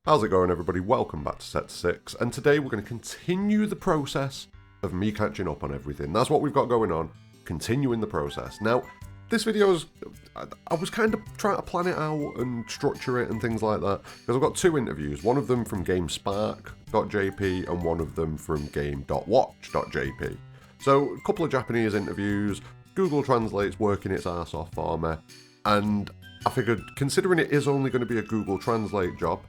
How's it going, everybody? Welcome back to Set 6, and today we're going to continue the process of me catching up on everything. That's what we've got going on, continuing the process. Now, this video is, I was kind of trying to plan it out and structure it and things like that, because I've got two interviews, one of them from GameSpark.jp and one of them from Game.watch.jp. So, a couple of Japanese interviews, Google Translate's working its ass off for me, and I figured, considering it is only going to be a Google Translate job,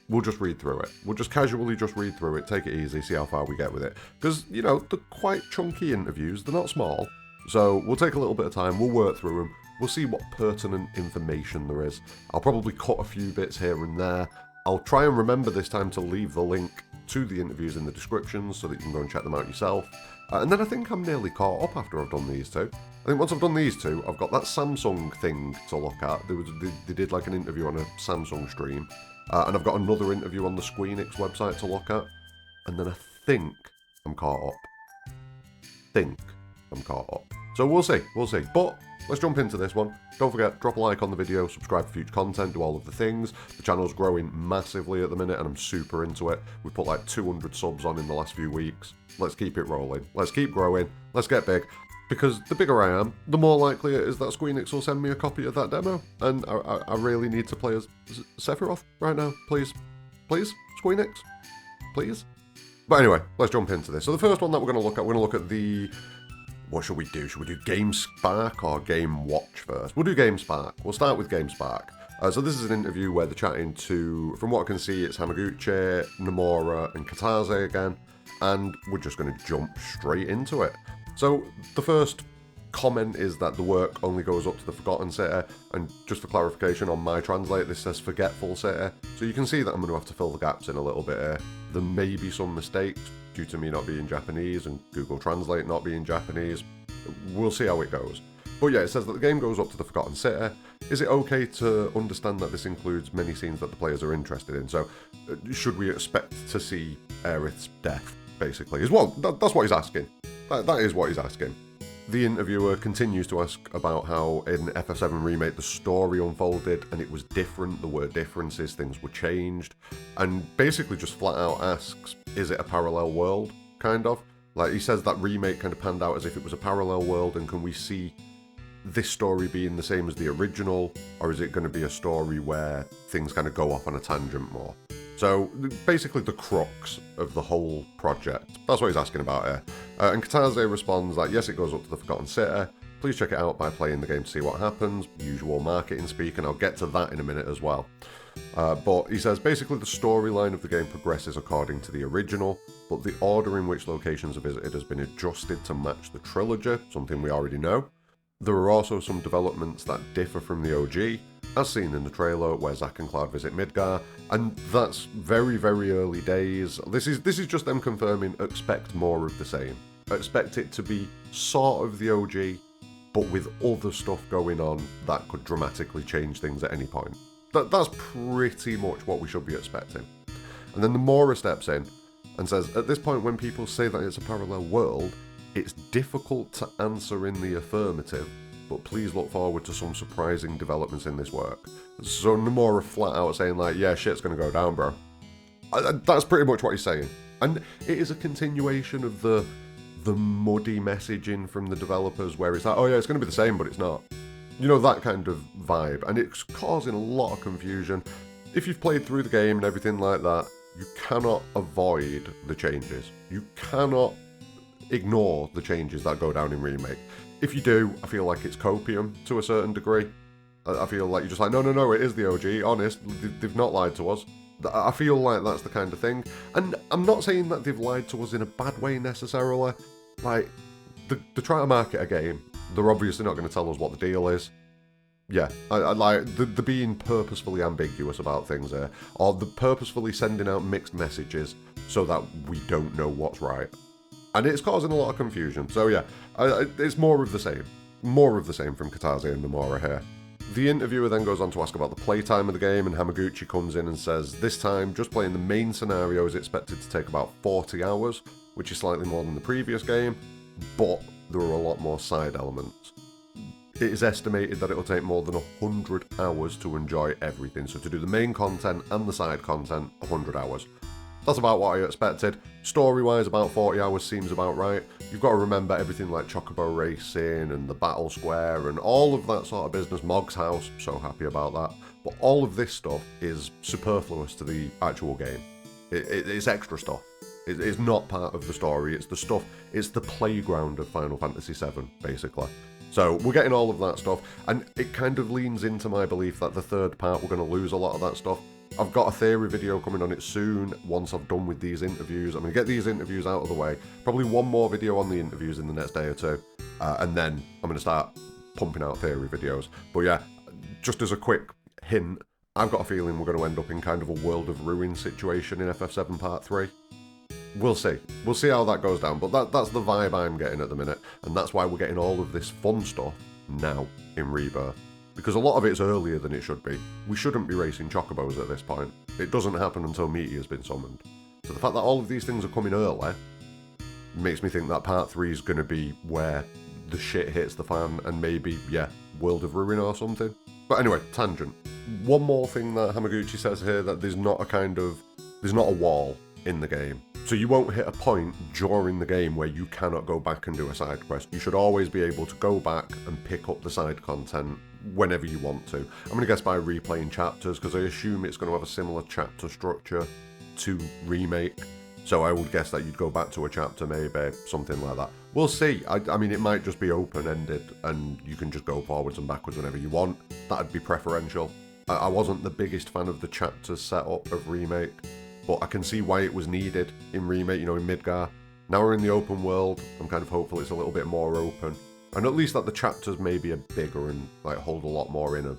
we'll just read through it. We'll just casually read through it, take it easy, see how far we get with it. Because, you know, they're quite chunky interviews, they're not small. So we'll take a little bit of time, we'll work through them, we'll see what pertinent information there is. I'll probably cut a few bits here and there. I'll try and remember this time to leave the link to the interviews in the description so that you can go and check them out yourself. And then I think I'm nearly caught up after I've done these two. I think once I've done these two, I've got that Samsung thing to look at. They did like an interview on a Samsung stream. And I've got another interview on the Squeenix website to look at. And then I think I'm caught up. So we'll see. But let's jump into this one. Don't forget, drop a like on the video, subscribe for future content, do all of the things. The channel's growing massively at the minute and I'm super into it. We've put like 200 subs on in the last few weeks. Let's keep it rolling. Let's keep growing. Let's get big. Because the bigger I am, the more likely it is that Squeenix will send me a copy of that demo. And I really need to play as Sephiroth right now. Please, Squeenix, please. But anyway, let's jump into this. So the first one that we're going to look at, we're going to look at the... What should we do? Should we do GameSpark or Game Watch first? We'll do GameSpark. We'll start with GameSpark. So this is an interview where they're chatting to, from what I can see, it's Hamaguchi, Nomura, and Kitase again. And we're just going to jump straight into it. So the first comment is that the work only goes up to the Forgotten City, and just for clarification on my translate, this says Forgetful City, so you can see that I'm going to have to fill the gaps in a little bit here. There may be some mistakes due to me not being Japanese and Google Translate not being Japanese. We'll see how it goes. But yeah, it says that the game goes up to the Forgotten City. Is it okay to understand that this includes many scenes that the players are interested in? So should we expect to see Aerith's death, basically? That's what he's asking. That is what he's asking. The interviewer continues to ask about how in FF7 Remake the story unfolded and it was different, there were differences, things were changed, and basically just flat out asks, is it a parallel world, kind of? Like, he says that Remake kind of panned out as if it was a parallel world, and can we see this story being the same as the original, or is it going to be a story where things kind of go off on a tangent more? So, basically the crux of the whole project. That's what he's asking about here. And Kitase responds that, yes, it goes up to the Forgotten City. Please check it out by playing the game to see what happens. Usual marketing speak, and I'll get to that in a minute as well. But he says, basically the storyline of the game progresses according to the original, but the order in which locations are visited has been adjusted to match the trilogy, something we already know. There are also some developments that differ from the OG, as seen in the trailer where Zack and Cloud visit Midgar, and that's very, very early days. This is just them confirming, expect more of the same. Expect it to be sort of the OG, but with other stuff going on that could dramatically change things at any point. That's pretty much what we should be expecting. And then Nomura steps in and says, at this point when people say that it's a parallel world, it's difficult to answer in the affirmative, but please look forward to some surprising developments in this work. So Nomura flat out saying like, yeah, shit's gonna go down, bro. That's pretty much what he's saying. And it is a continuation of the muddy messaging from the developers where it's like, oh yeah, it's gonna be the same, but it's not. You know, that kind of vibe. And it's causing a lot of confusion. If you've played through the game and everything like that, you cannot avoid the changes. You cannot ignore the changes that go down in Remake. If you do, I feel like it's copium to a certain degree. I feel like you're just like, no, it is the OG, honest, they've not lied to us. I feel like that's the kind of thing. And I'm not saying that they've lied to us in a bad way necessarily. Like, they're trying to market a game. They're obviously not going to tell us what the deal is. Yeah, I like, they're being purposefully ambiguous about things here. Or they're purposefully sending out mixed messages so that we don't know what's right. And it's causing a lot of confusion. So yeah, it's more of the same. More of the same from Kitase and Nomura here. The interviewer then goes on to ask about the playtime of the game, and Hamaguchi comes in and says, this time, just playing the main scenario is expected to take about 40 hours, which is slightly more than the previous game, but there are a lot more side elements. it is estimated that it'll take more than 100 hours to enjoy everything. So to do the main content and the side content, 100 hours. That's about what I expected. Story-wise, about 40 hours seems about right. You've got to remember everything like Chocobo Racing and the Battle Square and all of that sort of business. Mog's House, so happy about that. But all of this stuff is superfluous to the actual game. It's extra stuff. It's not part of the story. It's the stuff, it's the playground of Final Fantasy VII, basically. So we're getting all of that stuff, and it kind of leans into my belief that the third part, we're going to lose a lot of that stuff. I've got a theory video coming on it soon, once I've done with these interviews. I'm going to get these interviews out of the way. Probably one more video on the interviews in the next day or two. And then I'm going to start pumping out theory videos. But yeah, just as a quick hint, I've got a feeling we're going to end up in kind of a World of Ruin situation in FF7 Part 3. We'll see. We'll see how that goes down. But that's the vibe I'm getting at the minute. And that's why we're getting all of this fun stuff now in Rebirth. Because a lot of it's earlier than it should be. We shouldn't be racing chocobos at this point. It doesn't happen until Meteor's been summoned. So the fact that all of these things are coming early makes me think that Part 3 is going to be where the shit hits the fan and maybe, yeah, World of Ruin or something. But anyway, tangent. One more thing that Hamaguchi says here, that there's not a wall in the game. So you won't hit a point during the game where you cannot go back and do a side quest. You should always be able to go back and pick up the side content whenever you want to. I'm going to guess by replaying chapters, because I assume it's going to have a similar chapter structure to Remake. So I would guess that you'd go back to a chapter, maybe, something like that. We'll see. I mean, it might just be open-ended, and you can just go forwards and backwards whenever you want. That'd be preferential. I wasn't the biggest fan of the chapter setup of Remake, but I can see why it was needed in Remake, you know, in Midgar. Now we're in the open world. I'm kind of hopeful it's a little bit more open. And at least that the chapters maybe are bigger and like hold a lot more in them.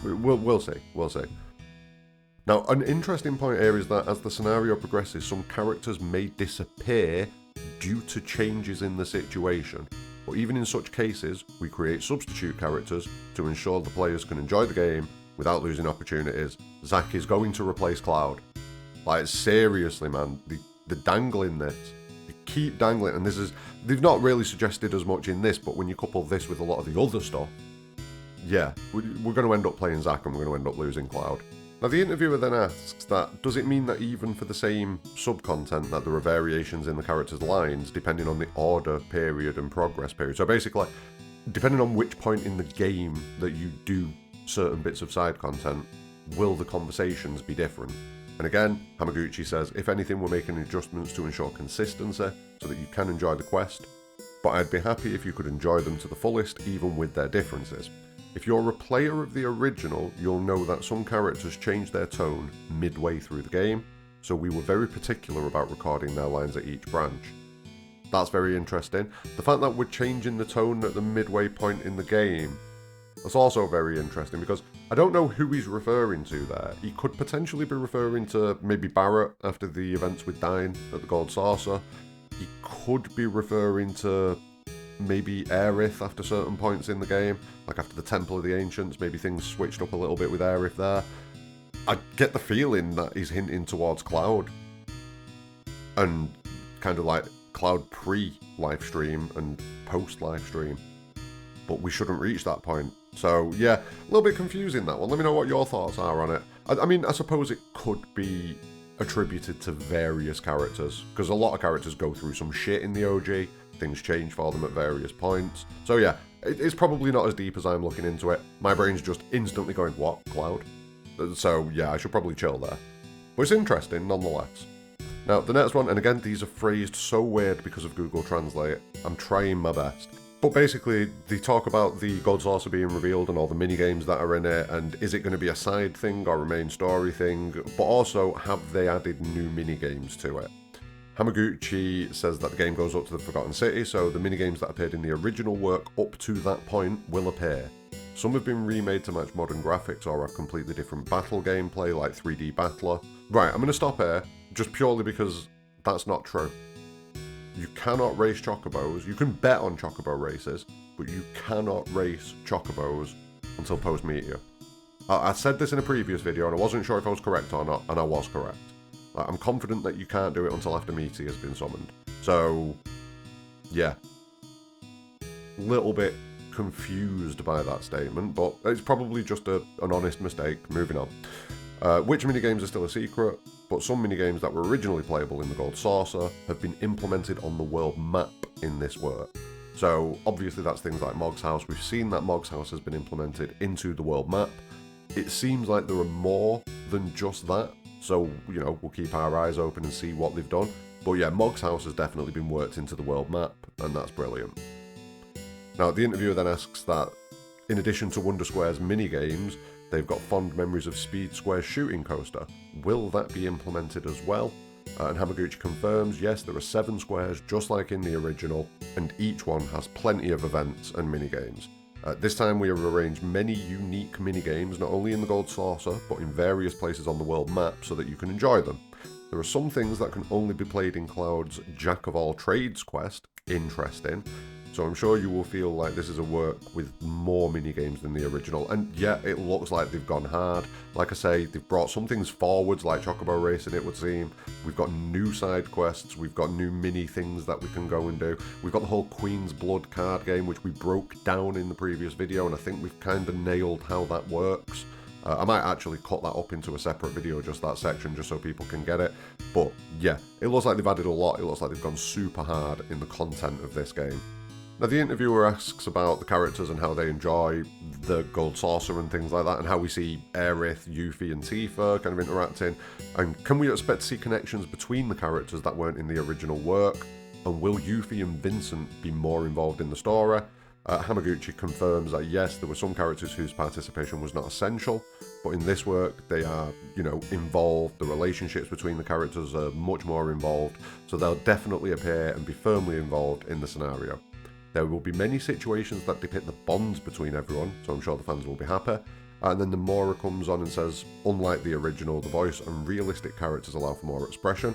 We'll see. We'll see. Now, an interesting point here is that as the scenario progresses, some characters may disappear due to changes in the situation. But even in such cases, we create substitute characters to ensure the players can enjoy the game without losing opportunities. Zack is going to replace Cloud. Like, seriously, man, they're dangling this. They keep dangling, and they've not really suggested as much in this, but when you couple this with a lot of the other stuff, yeah, we're going to end up playing Zack and we're going to end up losing Cloud. Now, the interviewer then asks that, does it mean that even for the same sub-content that there are variations in the characters' lines depending on the order period and progress period? So basically, depending on which point in the game that you do certain bits of side content, will the conversations be different? And again, Hamaguchi says, if anything, we're making adjustments to ensure consistency so that you can enjoy the quest, but I'd be happy if you could enjoy them to the fullest, even with their differences. If you're a player of the original, you'll know that some characters change their tone midway through the game, so we were very particular about recording their lines at each branch. That's very interesting. The fact that we're changing the tone at the midway point in the game, that's also very interesting, because I don't know who he's referring to there. He could potentially be referring to maybe Barrett after the events with Dyne at the Gold Saucer. He could be referring to maybe Aerith after certain points in the game, like after the Temple of the Ancients, maybe things switched up a little bit with Aerith there. I get the feeling that he's hinting towards Cloud, and kind of like Cloud pre-livestream and post-livestream, but we shouldn't reach that point. So yeah, a little bit confusing, that one. Let me know what your thoughts are on it. I mean, I suppose it could be attributed to various characters, because a lot of characters go through some shit in the OG, things change for them at various points. So yeah, it's probably not as deep as I'm looking into it. My brain's just instantly going, what, Cloud? So yeah, I should probably chill there. But it's interesting nonetheless. Now, the next one, and again, these are phrased so weird because of Google Translate. I'm trying my best. But basically, they talk about the Gold Saucer being revealed and all the mini-games that are in it, and is it going to be a side thing or a main story thing? But also, have they added new mini-games to it? Hamaguchi says that the game goes up to the Forgotten City, so the mini-games that appeared in the original work up to that point will appear. Some have been remade to match modern graphics or have completely different battle gameplay, like 3D Battler. Right, I'm going to stop here, just purely because that's not true. You cannot race chocobos. You can bet on chocobo races, but you cannot race chocobos until post-Meteor. I said this in a previous video, and I wasn't sure if I was correct or not, and I was correct. I'm confident that you can't do it until after Meteor has been summoned. So, yeah. Little bit confused by that statement, but it's probably just an honest mistake. Moving on. Which minigames are still a secret, but some minigames that were originally playable in the Gold Saucer have been implemented on the world map in this work. So obviously that's things like Mog's House. We've seen that Mog's House has been implemented into the world map. It seems like there are more than just that, so, you know, we'll keep our eyes open and see what they've done. But yeah, Mog's House has definitely been worked into the world map, and that's brilliant. Now, the interviewer then asks that, in addition to Wonder Square's minigames, they've got fond memories of Speed Square's shooting coaster. Will that be implemented as well? And Hamaguchi confirms, yes, there are 7 squares, just like in the original, and each one has plenty of events and minigames. This time we have arranged many unique minigames, not only in the Gold Saucer, but in various places on the world map, so that you can enjoy them. There are some things that can only be played in Cloud's Jack of All Trades quest, interesting, so I'm sure you will feel like this is a work with more minigames than the original, and yeah, it looks like they've gone hard. Like I say, they've brought some things forwards, like Chocobo Racing, it would seem. We've got new side quests, we've got new mini things that we can go and do. We've got the whole Queen's Blood card game, which we broke down in the previous video, and I think we've kind of nailed how that works. I might actually cut that up into a separate video, just that section, just so people can get it. But yeah, it looks like they've added a lot. It looks like they've gone super hard in the content of this game. Now, the interviewer asks about the characters and how they enjoy the Gold Saucer and things like that, and how we see Aerith, Yuffie, and Tifa kind of interacting, and can we expect to see connections between the characters that weren't in the original work, and will Yuffie and Vincent be more involved in the story? Hamaguchi confirms that yes, there were some characters whose participation was not essential, but in this work they are, you know, involved. The relationships between the characters are much more involved, so they'll definitely appear and be firmly involved in the scenario. There will be many situations that depict the bonds between everyone, so I'm sure the fans will be happy. And then Nomura comes on and says, unlike the original, the voice and realistic characters allow for more expression.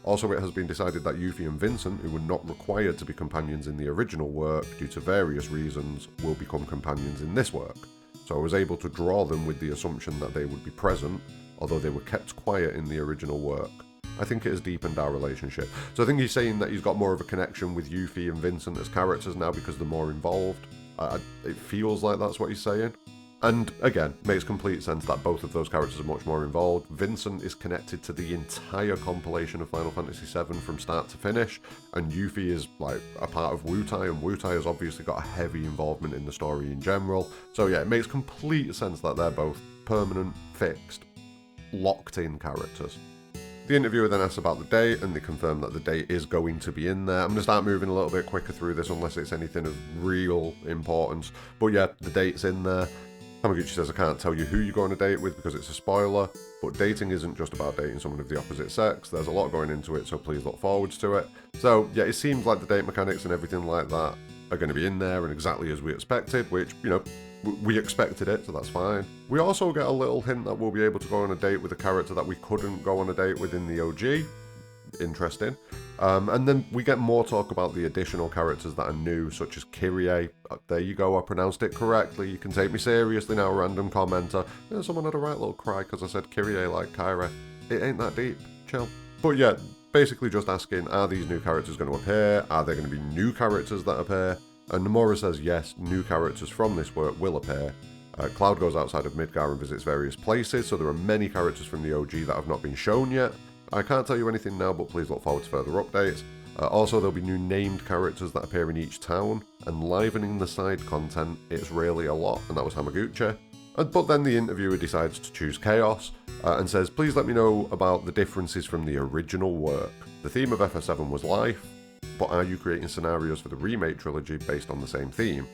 Also, it has been decided that Yuffie and Vincent, who were not required to be companions in the original work due to various reasons, will become companions in this work. So I was able to draw them with the assumption that they would be present, although they were kept quiet in the original work. I think it has deepened our relationship. So I think he's saying that he's got more of a connection with Yuffie and Vincent as characters now because they're more involved. It feels like that's what he's saying. And again, makes complete sense that both of those characters are much more involved. Vincent is connected to the entire compilation of Final Fantasy VII from start to finish, and Yuffie is like a part of Wutai, and Wutai has obviously got a heavy involvement in the story in general. So yeah, it makes complete sense that they're both permanent, fixed, locked-in characters. The interviewer then asks about the date, and they confirm that the date is going to be in there. I'm going to start moving a little bit quicker through this unless it's anything of real importance. But yeah, the date's in there. Hamaguchi says, I can't tell you who you go on a date with because it's a spoiler, but dating isn't just about dating someone of the opposite sex. There's a lot going into it, so please look forwards to it. So yeah, it seems like the date mechanics and everything like that are going to be in there and exactly as we expected, which, you know, we expected it, so that's fine. We also get a little hint that we'll be able to go on a date with a character that we couldn't go on a date with in the OG. Interesting. And then we get more talk about the additional characters that are new, such as Kyrie. There you go, I pronounced it correctly. You can take me seriously now, random commenter. Yeah, someone had a right little cry because I said Kyrie like Kyrie. It ain't that deep. Chill. But yeah, basically just asking, are these new characters going to appear? Are there going to be new characters that appear? And Nomura says yes, new characters from this work will appear. Cloud goes outside of Midgar and visits various places, so there are many characters from the OG that have not been shown yet. I can't tell you anything now, but please look forward to further updates. Also, there'll be new named characters that appear in each town, and livening the side content, it's really a lot, and that was Hamaguchi. But then the interviewer decides to choose Chaos, and says, please let me know about the differences from the original work. The theme of FF7 was life, but are you creating scenarios for the remake trilogy based on the same theme?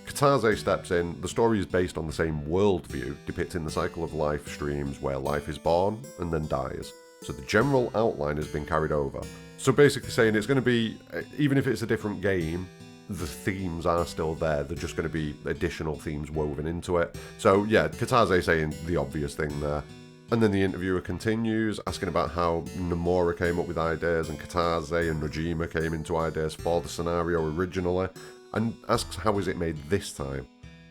Kitase steps in. The story is based on the same worldview, depicting the cycle of life streams where life is born and then dies. So the general outline has been carried over. So basically saying it's going to be, even if it's a different game, the themes are still there. They're just going to be additional themes woven into it. So yeah, Kitase saying the obvious thing there. And then the interviewer continues, asking about how Nomura came up with ideas and Kitase and Nojima came into ideas for the scenario originally, and asks how is it made this time.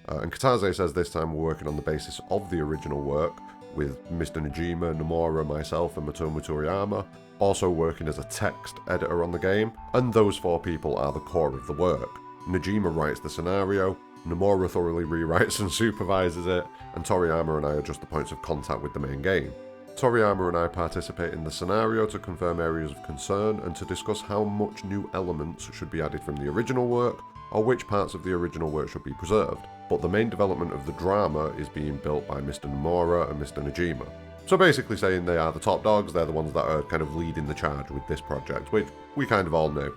And Kitase says this time we're working on the basis of the original work, with Mr. Nojima, Nomura, myself and Matomu Toriyama also working as a text editor on the game, and those 4 people are the core of the work. Nojima writes the scenario, Nomura thoroughly rewrites and supervises it, and Toriyama and I are just the points of contact with the main game. Toriyama and I participate in the scenario to confirm areas of concern and to discuss how much new elements should be added from the original work, or which parts of the original work should be preserved. But the main development of the drama is being built by Mr. Nomura and Mr. Najima. So basically saying they are the top dogs, they're the ones that are kind of leading the charge with this project, which we kind of all knew.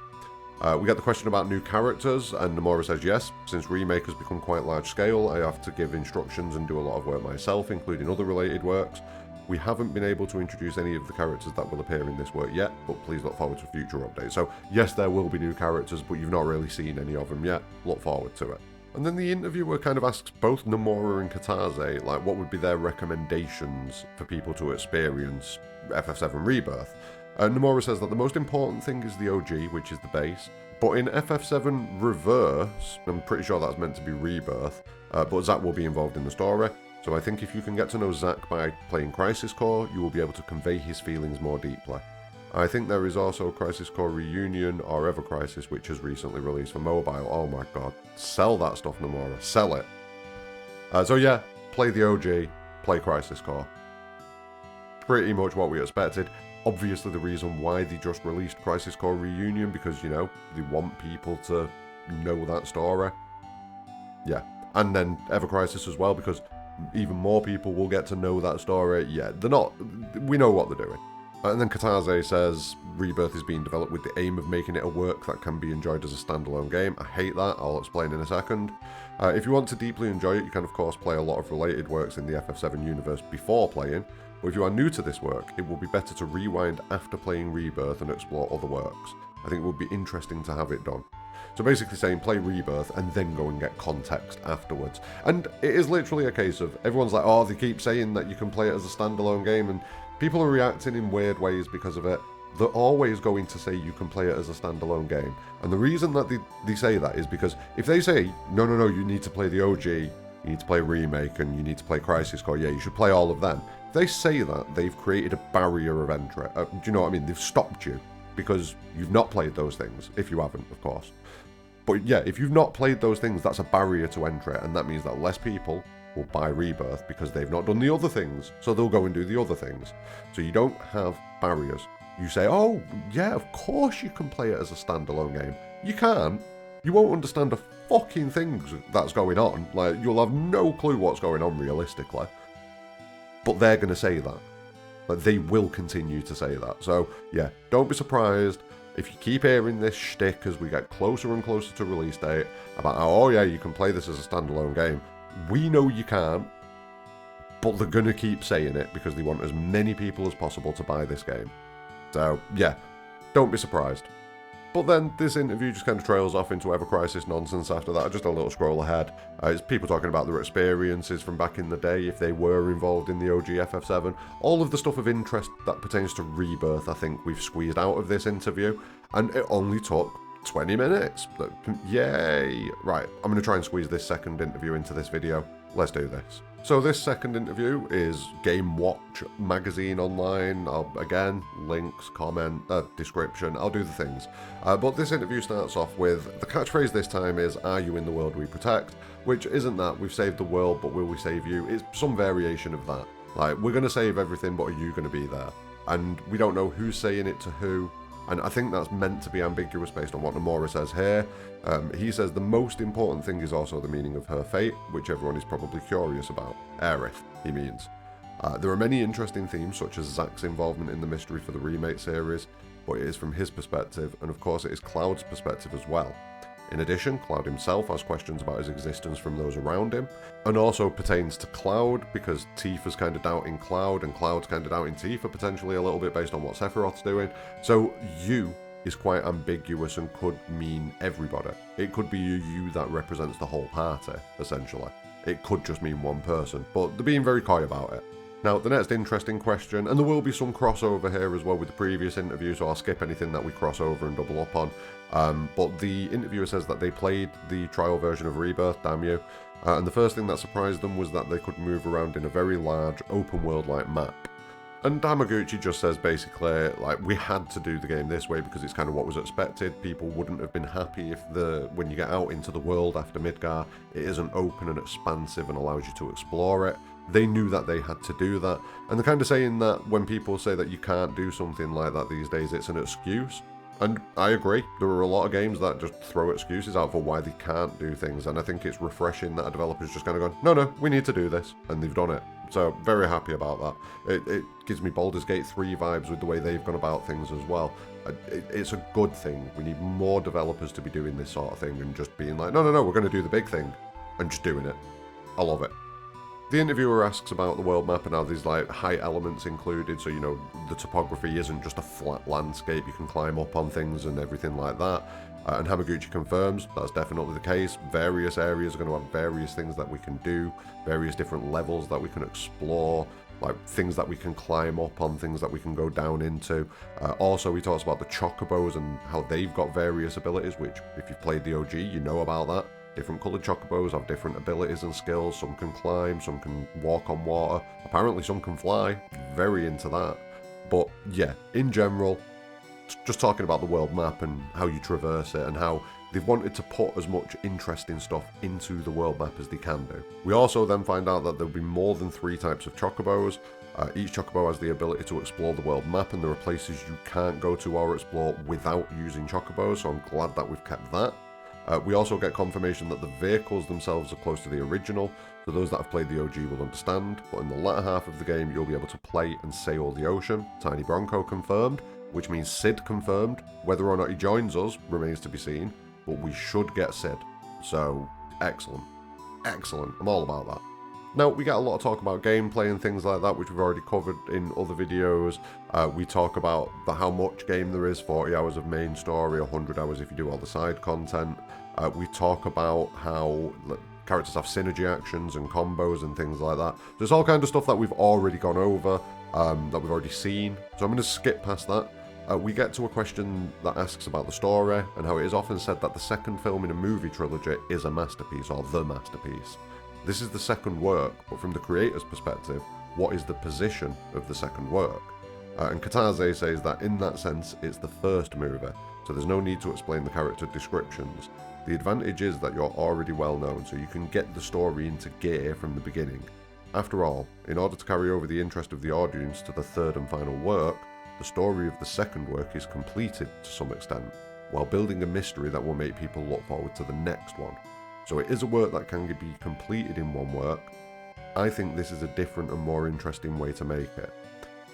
We get the question about new characters, and Nomura says yes, since Remake has become quite large scale, I have to give instructions and do a lot of work myself, including other related works. We haven't been able to introduce any of the characters that will appear in this work yet, but please look forward to future updates. So yes, there will be new characters, but you've not really seen any of them yet. Look forward to it. And then the interviewer kind of asks both Nomura and Kitase, like, what would be their recommendations for people to experience FF7 Rebirth. Nomura says that the most important thing is the OG, which is the base, but in FF7 Reverse, I'm pretty sure that's meant to be Rebirth, but Zack will be involved in the story. So I think if you can get to know Zack by playing Crisis Core, you will be able to convey his feelings more deeply. I think there is also a Crisis Core Reunion or Ever Crisis which has recently released for mobile. Oh my god, sell that stuff, Nomura, sell it. So yeah, play the OG, play Crisis Core. Pretty much what we expected. Obviously the reason why they just released Crisis Core Reunion, because, you know, they want people to know that story. Yeah, and then Ever Crisis as well, because even more people will get to know that story. Yeah, we know what they're doing. And then Kitase says Rebirth is being developed with the aim of making it a work that can be enjoyed as a standalone game. I hate that, I'll explain in a second. If you want to deeply enjoy it, you can of course play a lot of related works in the FF7 universe before playing, but if you are new to this work, it will be better to rewind after playing Rebirth and explore other works. I think it would be interesting to have it done. So basically saying play Rebirth and then go and get context afterwards. And it is literally a case of, everyone's like, oh, they keep saying that you can play it as a standalone game, and people are reacting in weird ways because of it. They're always going to say you can play it as a standalone game. And the reason that they say that is because if they say, no, you need to play the OG, you need to play Remake, and you need to play Crisis Core, yeah, you should play all of them. If they say that, they've created a barrier of entry. Do you know what I mean? They've stopped you because you've not played those things, if you haven't, of course. But yeah, if you've not played those things, that's a barrier to entry, and that means that less people will buy Rebirth because they've not done the other things, so they'll go and do the other things. So you don't have barriers. You say, oh, yeah, of course you can play it as a standalone game. You can't. You won't understand a fucking thing that's going on. Like, you'll have no clue what's going on realistically. But they're going to say that. Like, they will continue to say that. So, yeah, don't be surprised if you keep hearing this shtick as we get closer and closer to release date about how, oh yeah, you can play this as a standalone game. We know you can't, but they're going to keep saying it because they want as many people as possible to buy this game. So, yeah, don't be surprised. But then this interview just kind of trails off into Ever Crisis nonsense after that, just a little scroll ahead. It's people talking about their experiences from back in the day, if they were involved in the OG FF7. All of the stuff of interest that pertains to Rebirth, I think we've squeezed out of this interview. And it only took 20 minutes. Yay! Right, I'm going to try and squeeze this second interview into this video. Let's do this. So this second interview is Game Watch magazine online. Again, links, comment, description, I'll do the things. But this interview starts off with, the catchphrase this time is, are you in the world we protect? Which isn't that, we've saved the world, but will we save you? It's some variation of that. Like, we're going to save everything, but are you going to be there? And we don't know who's saying it to who. And I think that's meant to be ambiguous based on what Nomura says here. He says the most important thing is also the meaning of her fate, which everyone is probably curious about. Aerith, he means. There are many interesting themes, such as Zack's involvement in the mystery for the Remake series, but it is from his perspective, and of course it is Cloud's perspective as well. In addition, Cloud himself has questions about his existence from those around him, and also pertains to Cloud, because Tifa's kind of doubting Cloud, and Cloud's kind of doubting Tifa potentially a little bit based on what Sephiroth's doing. So you is quite ambiguous and could mean everybody. It could be a you that represents the whole party, essentially. It could just mean one person, but they're being very coy about it. Now, the next interesting question, and there will be some crossover here as well with the previous interview, so I'll skip anything that we cross over and double up on. But the interviewer says that they played the trial version of Rebirth, damn you, and the first thing that surprised them was that they could move around in a very large, open world-like map. And Hamaguchi just says basically, like, we had to do the game this way because it's kind of what was expected. People wouldn't have been happy if when you get out into the world after Midgar, it isn't open and expansive and allows you to explore it. They knew that they had to do that. And they're kind of saying that when people say that you can't do something like that these days, it's an excuse. And I agree, there are a lot of games that just throw excuses out for why they can't do things, and I think it's refreshing that a developer's just kind of gone, no, we need to do this, and they've done it. So, very happy about that. It gives me Baldur's Gate 3 vibes with the way they've gone about things as well. It's a good thing. We need more developers to be doing this sort of thing and just being like, no, we're going to do the big thing, and just doing it. I love it. The interviewer asks about the world map and how there's like height elements included, so you know the topography isn't just a flat landscape, you can climb up on things and everything like that. And Hamaguchi confirms that's definitely the case. Various areas are going to have various things that we can do, various different levels that we can explore, like things that we can climb up on, things that we can go down into. Also, he talks about the chocobos and how they've got various abilities, which if you've played the OG, you know about that. Different coloured chocobos have different abilities and skills. Some can climb, some can walk on water. Apparently some can fly. Very into that. But yeah, in general, just talking about the world map and how you traverse it and how they've wanted to put as much interesting stuff into the world map as they can do. We also then find out that there'll be more than 3 types of chocobos. Each chocobo has the ability to explore the world map, and there are places you can't go to or explore without using chocobos, so I'm glad that we've kept that. We also get confirmation that the vehicles themselves are close to the original, so those that have played the OG will understand, but in the latter half of the game you'll be able to play and sail the ocean. Tiny Bronco confirmed, which means Sid confirmed. Whether or not he joins us remains to be seen, but we should get Sid. So, excellent. Excellent. I'm all about that. Now, we get a lot of talk about gameplay and things like that, which we've already covered in other videos. We talk about how much game there is, 40 hours of main story, 100 hours if you do all the side content. We talk about how characters have synergy actions and combos and things like that. There's all kind of stuff that we've already gone over, that we've already seen. So I'm going to skip past that. We get to a question that asks about the story and how it is often said that the second film in a movie trilogy is a masterpiece, or the masterpiece. This is the second work, but from the creator's perspective, what is the position of the second work? And Kitase says that in that sense, it's the first movie, so there's no need to explain the character descriptions. The advantage is that you're already well known, so you can get the story into gear from the beginning. After all, in order to carry over the interest of the audience to the third and final work, the story of the second work is completed to some extent, while building a mystery that will make people look forward to the next one. So it is a work that can be completed in one work. I think this is a different and more interesting way to make it.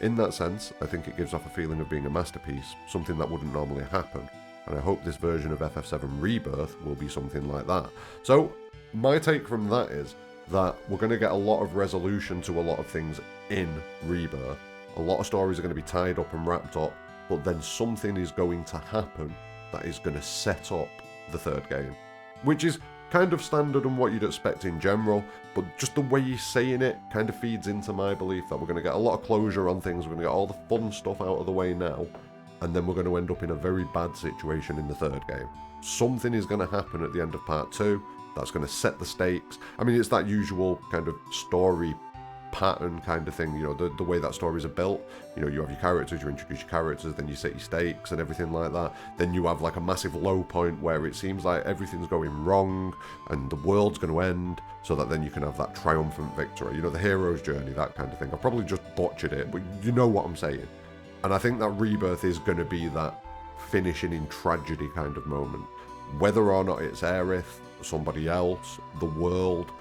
In that sense, I think it gives off a feeling of being a masterpiece, something that wouldn't normally happen, and I hope this version of FF7 Rebirth will be something like that. So, my take from that is that we're going to get a lot of resolution to a lot of things in Rebirth. A lot of stories are going to be tied up and wrapped up, but then something is going to happen that is going to set up the third game, which is kind of standard and what you'd expect in general, but just the way he's saying it kind of feeds into my belief that we're going to get a lot of closure on things, we're going to get all the fun stuff out of the way now, and then we're going to end up in a very bad situation in the third game. Something is going to happen at the end of part 2 that's going to set the stakes. I mean, it's that usual kind of story pattern kind of thing, you know, the way that stories are built. You know, you have your characters, you introduce your characters, then you set your stakes and everything like that. Then you have like a massive low point where it seems like everything's going wrong and the world's going to end, so that then you can have that triumphant victory, you know, the hero's journey, that kind of thing. I've probably just butchered it, but you know what I'm saying. And I think that Rebirth is going to be that finishing in tragedy kind of moment. Whether or not it's Aerith, somebody else, the world,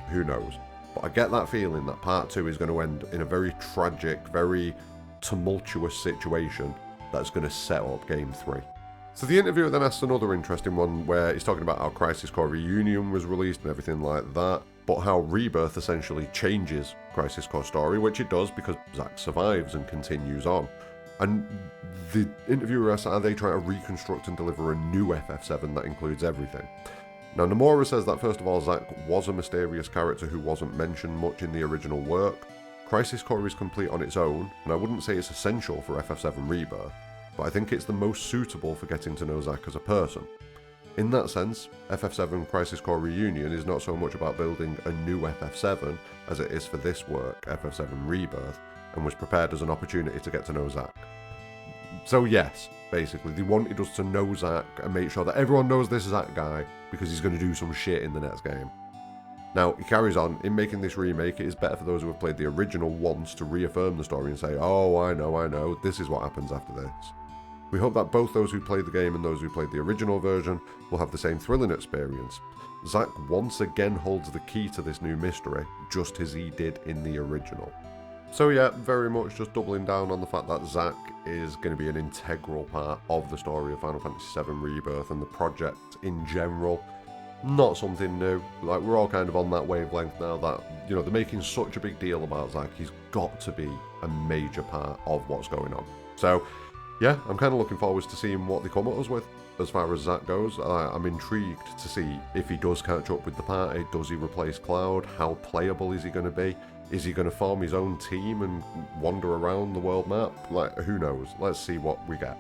who knows. But I get that feeling that part 2 is going to end in a very tragic, very tumultuous situation that's going to set up game 3. So the interviewer then asks another interesting one where he's talking about how Crisis Core Reunion was released and everything like that, but how Rebirth essentially changes Crisis Core story, which it does because Zack survives and continues on. And the interviewer asks, are they trying to reconstruct and deliver a new FF7 that includes everything? Now, Nomura says that first of all, Zack was a mysterious character who wasn't mentioned much in the original work. Crisis Core is complete on its own, and I wouldn't say it's essential for FF7 Rebirth, but I think it's the most suitable for getting to know Zack as a person. In that sense, FF7 Crisis Core Reunion is not so much about building a new FF7 as it is for this work, FF7 Rebirth. and was prepared as an opportunity to get to know Zack. So yes, basically, they wanted us to know Zack and make sure that everyone knows this Zack guy, because he's going to do some shit in the next game. Now, he carries on, in making this remake, it is better for those who have played the original once to reaffirm the story and say, oh, I know, this is what happens after this. We hope that both those who played the game and those who played the original version will have the same thrilling experience. Zack once again holds the key to this new mystery, just as he did in the original. So yeah, very much just doubling down on the fact that Zack is going to be an integral part of the story of Final Fantasy VII Rebirth and the project in general. Not something new. Like, we're all kind of on that wavelength now that, you know, they're making such a big deal about Zack. He's got to be a major part of what's going on. So yeah, I'm kind of looking forward to seeing what they come at us with as far as Zack goes. I'm intrigued to see if he does catch up with the party. Does he replace Cloud? How playable is he going to be? Is he going to form his own team and wander around the world map? Like, who knows? Let's see what we get.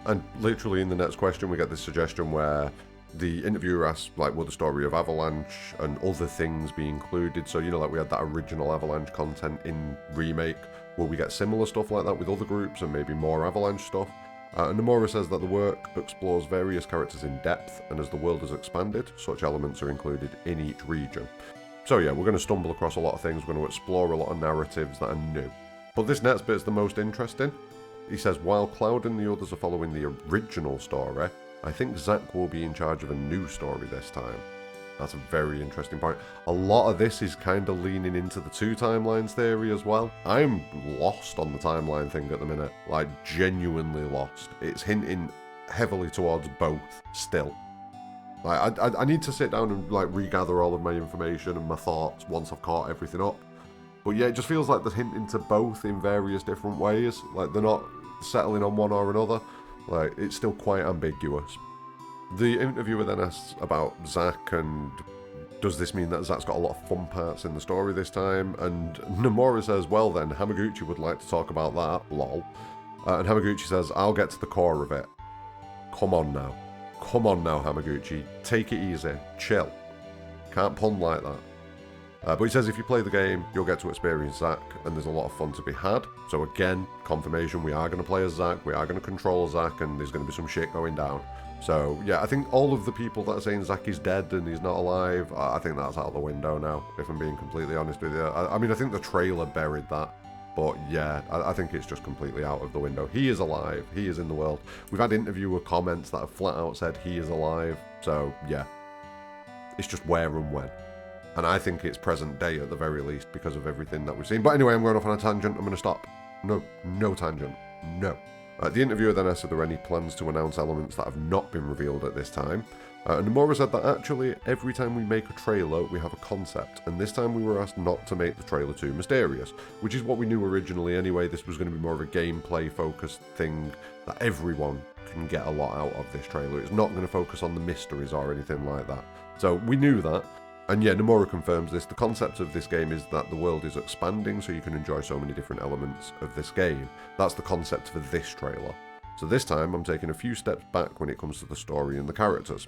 And literally in the next question, we get this suggestion where the interviewer asks, like, will the story of Avalanche and other things be included? So, you know, like we had that original Avalanche content in Remake. Will we get similar stuff like that with other groups and maybe more Avalanche stuff? And Nomura says that the work explores various characters in depth, and as the world has expanded, such elements are included in each region. So yeah, we're going to stumble across a lot of things, we're going to explore a lot of narratives that are new. But this next bit is the most interesting. He says, while Cloud and the others are following the original story, I think Zack will be in charge of a new story this time. That's a very interesting point. A lot of this is kind of leaning into the two timelines theory as well. I'm lost on the timeline thing at the minute. Like, genuinely lost. It's hinting heavily towards both still. Like, I need to sit down and like regather all of my information and my thoughts once I've caught everything up. But yeah, it just feels like they're hinting to both in various different ways. Like, they're not settling on one or another. Like, it's still quite ambiguous. The interviewer then asks about Zack and does this mean that Zack's got a lot of fun parts in the story this time? And Nomura says, well then, Hamaguchi would like to talk about that, lol. And Hamaguchi says, I'll get to the core of it. Come on now. Come on now, Hamaguchi. Take it easy. Chill. Can't pun like that. But he says if you play the game, you'll get to experience Zack, and there's a lot of fun to be had. So again, confirmation, we are going to play as Zack, we are going to control Zack, and there's going to be some shit going down. So yeah, I think all of the people that are saying Zack is dead and he's not alive, I think that's out the window now, if I'm being completely honest with you. I mean, I think the trailer buried that. But yeah, I think it's just completely out of the window. He is alive. He is in the world. We've had interviewer comments that have flat out said he is alive. So yeah, it's just where and when. And I think it's present day at the very least because of everything that we've seen. But anyway, I'm going off on a tangent. I'm going to stop. No tangent. No. The interviewer then asked if there are any plans to announce elements that have not been revealed at this time. And Nomura said that actually every time we make a trailer we have a concept, and this time we were asked not to make the trailer too mysterious, which is what we knew originally anyway. This was going to be more of a gameplay focused thing that everyone can get a lot out of this trailer. It's not going to focus on the mysteries or anything like that. So we knew that. And yeah, Nomura confirms this. The concept of this game is that the world is expanding so you can enjoy so many different elements of this game. That's the concept for this trailer. So this time I'm taking a few steps back when it comes to the story and the characters.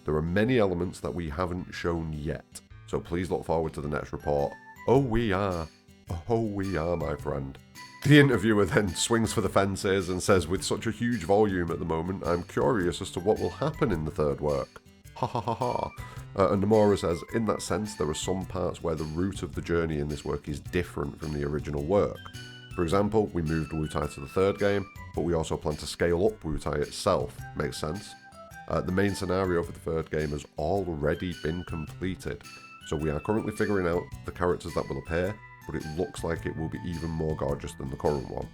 There are many elements that we haven't shown yet, so please look forward to the next report. Oh we are, my friend. The interviewer then swings for the fences and says, with such a huge volume at the moment, I'm curious as to what will happen in the third work. Ha ha ha ha. And Nomura says, in that sense, there are some parts where the route of the journey in this work is different from the original work. For example, we moved Wutai to the third game, but we also plan to scale up Wutai itself. Makes sense. The main scenario for the third game has already been completed, so we are currently figuring out the characters that will appear, but it looks like it will be even more gorgeous than the current one.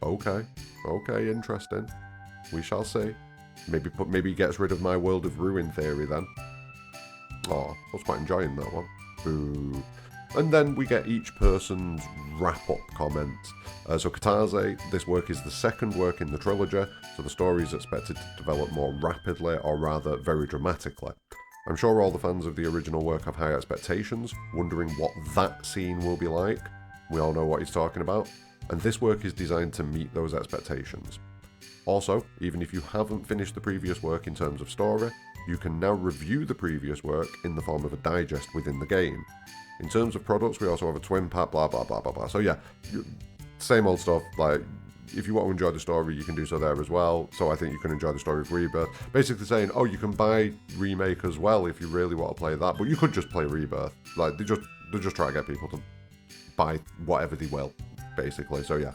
Okay, interesting. We shall see. Maybe he gets rid of my World of Ruin theory then. Oh, I was quite enjoying that one. Boo. And then we get each person's wrap-up comments. So Kitase, this work is the second work in the trilogy, so the story is expected to develop more rapidly, or rather very dramatically. I'm sure all the fans of the original work have high expectations, wondering what that scene will be like. We all know what he's talking about, and this work is designed to meet those expectations. Also, even if you haven't finished the previous work in terms of story, you can now review the previous work in the form of a digest within the game. In terms of products, we also have a twin pack, blah blah blah blah blah. So yeah, same old stuff, like, if you want to enjoy the story, you can do so there as well. So I think you can enjoy the story of Rebirth. Basically saying, oh, you can buy Remake as well if you really want to play that, but you could just play Rebirth. Like, they just try to get people to buy whatever they will, basically. So yeah.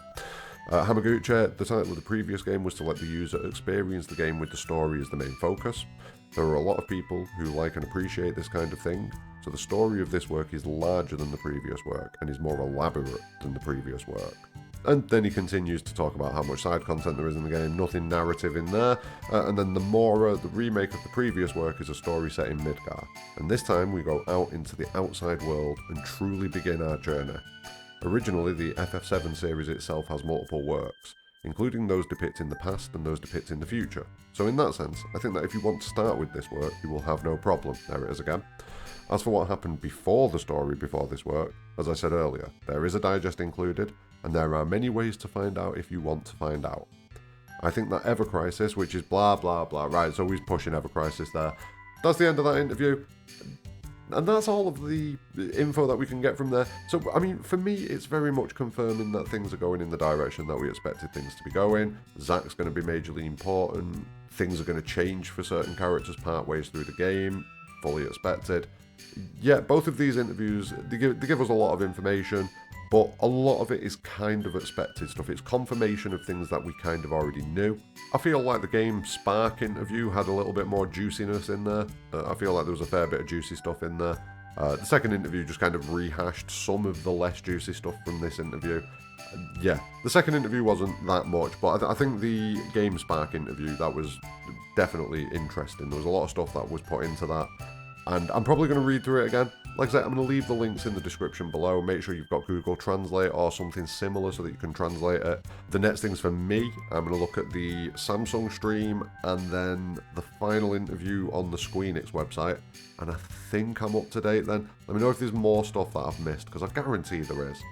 Hamaguchi, the title of the previous game was to let the user experience the game with the story as the main focus. There are a lot of people who like and appreciate this kind of thing, so the story of this work is larger than the previous work and is more elaborate than the previous work. And then he continues to talk about how much side content there is in the game, nothing narrative in there. And then Nomura, the remake of the previous work, is a story set in Midgar. And this time we go out into the outside world and truly begin our journey. Originally, the FF7 series itself has multiple works, including those depicting the past and those depicting the future. So in that sense, I think that if you want to start with this work, you will have no problem. There it is again. As for what happened before the story before this work, as I said earlier, there is a digest included, and there are many ways to find out if you want to find out. I think that Ever Crisis, which is blah blah blah, right, so he's pushing Ever Crisis there. That's the end of that interview. And that's all of the info that we can get from there. So, I mean, for me, it's very much confirming that things are going in the direction that we expected things to be going. Zack's going to be majorly important. Things are going to change for certain characters part ways through the game. Fully expected. Yeah, both of these interviews, they give us a lot of information, but a lot of it is kind of expected stuff. It's confirmation of things that we kind of already knew. I feel like the Game Spark interview had a little bit more juiciness in there. I feel like there was a fair bit of juicy stuff in there. The second interview just kind of rehashed some of the less juicy stuff from this interview. Yeah, the second interview wasn't that much, but I think the Game Spark interview, that was definitely interesting. There was a lot of stuff that was put into that. And I'm probably going to read through it again. Like I said, I'm going to leave the links in the description below. Make sure you've got Google Translate or something similar so that you can translate it. The next things for me, I'm going to look at the Samsung stream and then the final interview on the Squeenix website. And I think I'm up to date then. Let me know if there's more stuff that I've missed, because I guarantee there is.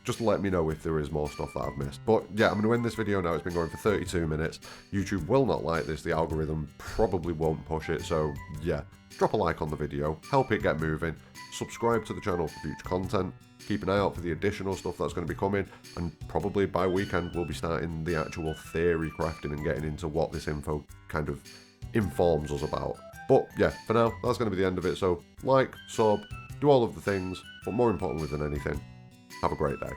Just let me know if there is more stuff that I've missed. But yeah, I'm going to end this video now. It's been going for 32 minutes. YouTube will not like this. The algorithm probably won't push it. So yeah, drop a like on the video. Help it get moving. Subscribe to the channel for future content. Keep an eye out for the additional stuff that's going to be coming. And probably by weekend, we'll be starting the actual theory crafting and getting into what this info kind of informs us about. But yeah, for now, that's going to be the end of it. So like, sub, do all of the things. But more importantly than anything, have a great day.